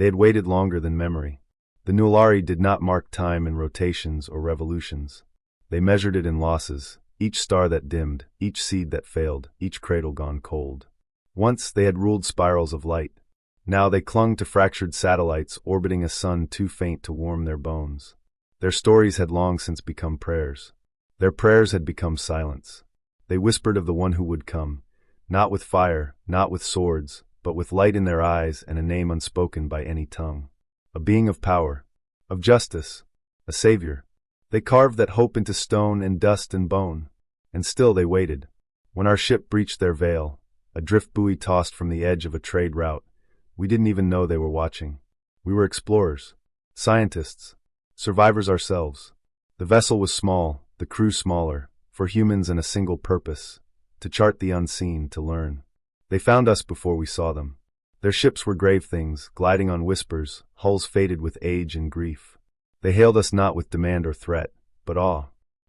They had waited longer than memory. The Nullari did not mark time in rotations or revolutions. They measured it in losses, each star that dimmed, each seed that failed, each cradle gone cold. Once they had ruled spirals of light. Now they clung to fractured satellites orbiting a sun too faint to warm their bones. Their stories had long since become prayers. Their prayers had become silence. They whispered of the one who would come, not with fire, not with swords, but with light in their eyes and a name unspoken by any tongue. A being of power, of justice, a savior. They carved that hope into stone and dust and bone. And still they waited. When our ship breached their veil, a drift buoy tossed from the edge of a trade route, we didn't even know they were watching. We were explorers, scientists, survivors ourselves. The vessel was small, the crew smaller, for humans and a single purpose, to chart the unseen, to learn. They found us before we saw them. Their ships were grave things, gliding on whispers, hulls faded with age and grief. They hailed us not with demand or threat, but awe.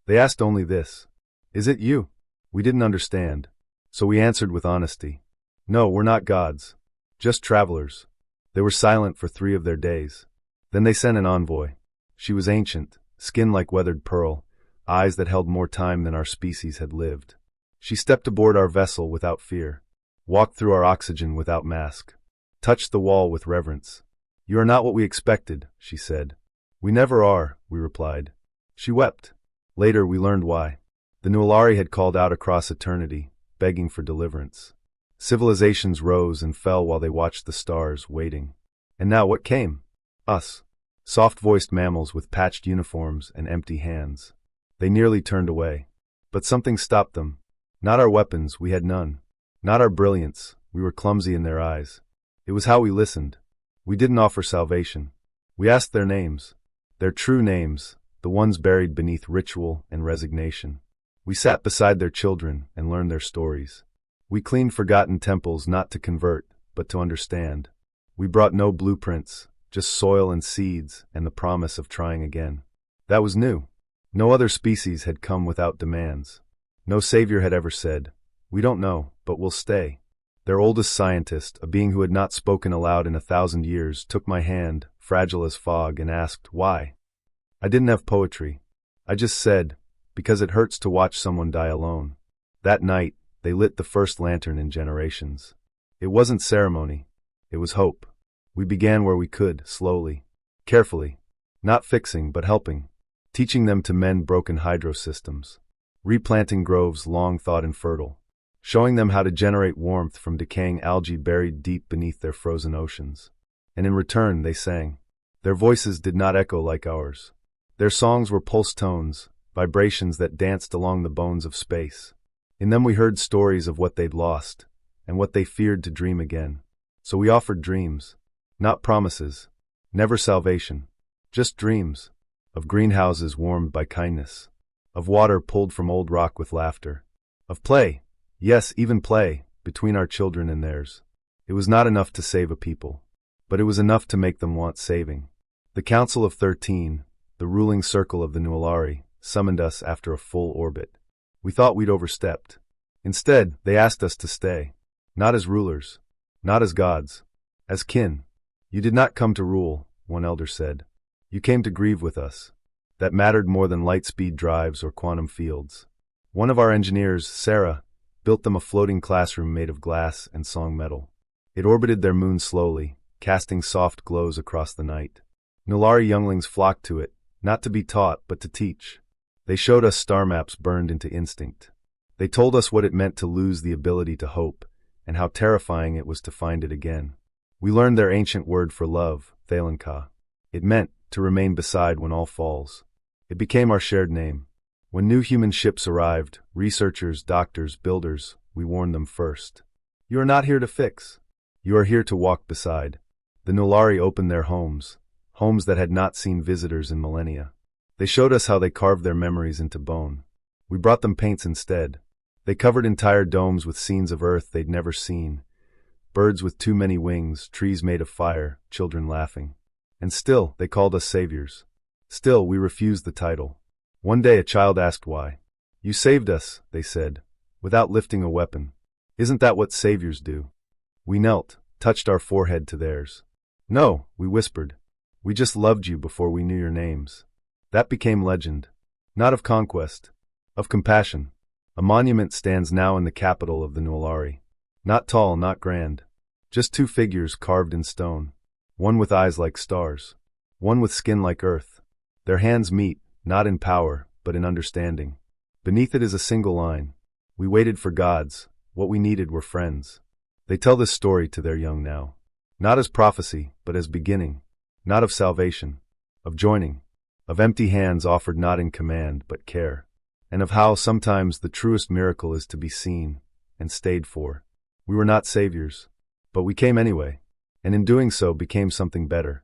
They asked only this: "Is it you?" We didn't understand, so we answered with honesty. "No, we're not gods. Just travelers." They were silent for 3 of their days. Then they sent an envoy. She was ancient, skin like weathered pearl, eyes that held more time than our species had lived. She stepped aboard our vessel without fear, walked through our oxygen without mask, touched the wall with reverence. "You are not what we expected," she said. "We never are," we replied. She wept. Later we learned why. The Nullari had called out across eternity, begging for deliverance. Civilizations rose and fell while they watched the stars, waiting. And now what came? Us. Soft-voiced mammals with patched uniforms and empty hands. They nearly turned away. But something stopped them. Not our weapons, we had none. Not our brilliance, we were clumsy in their eyes. It was how we listened. We didn't offer salvation. We asked their names. Their true names, the ones buried beneath ritual and resignation. We sat beside their children and learned their stories. We cleaned forgotten temples not to convert, but to understand. We brought no blueprints, just soil and seeds and the promise of trying again. That was new. No other species had come without demands. No savior had ever said, "We don't know, but we'll stay." Their oldest scientist, a being who had not spoken aloud in 1,000 years, took my hand, fragile as fog, and asked, "Why?" I didn't have poetry. I just said, "Because it hurts to watch someone die alone." That night, they lit the first lantern in generations. It wasn't ceremony. It was hope. We began where we could, slowly, carefully, not fixing but helping, teaching them to mend broken hydro systems, replanting groves long thought infertile, showing them how to generate warmth from decaying algae buried deep beneath their frozen oceans. And in return, they sang. Their voices did not echo like ours. Their songs were pulse tones, vibrations that danced along the bones of space. In them we heard stories of what they'd lost, and what they feared to dream again. So we offered dreams, not promises, never salvation, just dreams, of greenhouses warmed by kindness, of water pulled from old rock with laughter, of play, yes, even play, between our children and theirs. It was not enough to save a people, but it was enough to make them want saving. The Council of 13, the ruling circle of the Nullari, summoned us after a full orbit. We thought we'd overstepped. Instead, they asked us to stay. Not as rulers. Not as gods. As kin. "You did not come to rule," one elder said. "You came to grieve with us." That mattered more than light-speed drives or quantum fields. One of our engineers, Sarah, built them a floating classroom made of glass and song metal. It orbited their moon slowly, casting soft glows across the night. Nullari younglings flocked to it, not to be taught but to teach. They showed us star maps burned into instinct. They told us what it meant to lose the ability to hope, and how terrifying it was to find it again. We learned their ancient word for love, Thalenka. It meant to remain beside when all falls. It became our shared name. When new human ships arrived, researchers, doctors, builders, we warned them first. You are not here to fix. You are here to walk beside. The Nullari opened their homes, homes that had not seen visitors in millennia. They showed us how they carved their memories into bone. We brought them paints instead. They covered entire domes with scenes of Earth they'd never seen. Birds with too many wings, trees made of fire, children laughing. And still, they called us saviors. Still, we refused the title. One day a child asked why. "You saved us," they said, "without lifting a weapon. Isn't that what saviors do?" We knelt, touched our forehead to theirs. No, we whispered. We just loved you before we knew your names. That became legend. Not of conquest, of compassion. A monument stands now in the capital of the Nualari. Not tall, not grand. Just two figures carved in stone. One with eyes like stars. One with skin like earth. Their hands meet, not in power, but in understanding. Beneath it is a single line. We waited for gods. What we needed were friends. They tell this story to their young now. Not as prophecy, but as beginning. Not of salvation. Of joining. Of empty hands offered not in command, but care. And of how sometimes the truest miracle is to be seen and stayed for. We were not saviors, but we came anyway, and in doing so became something better.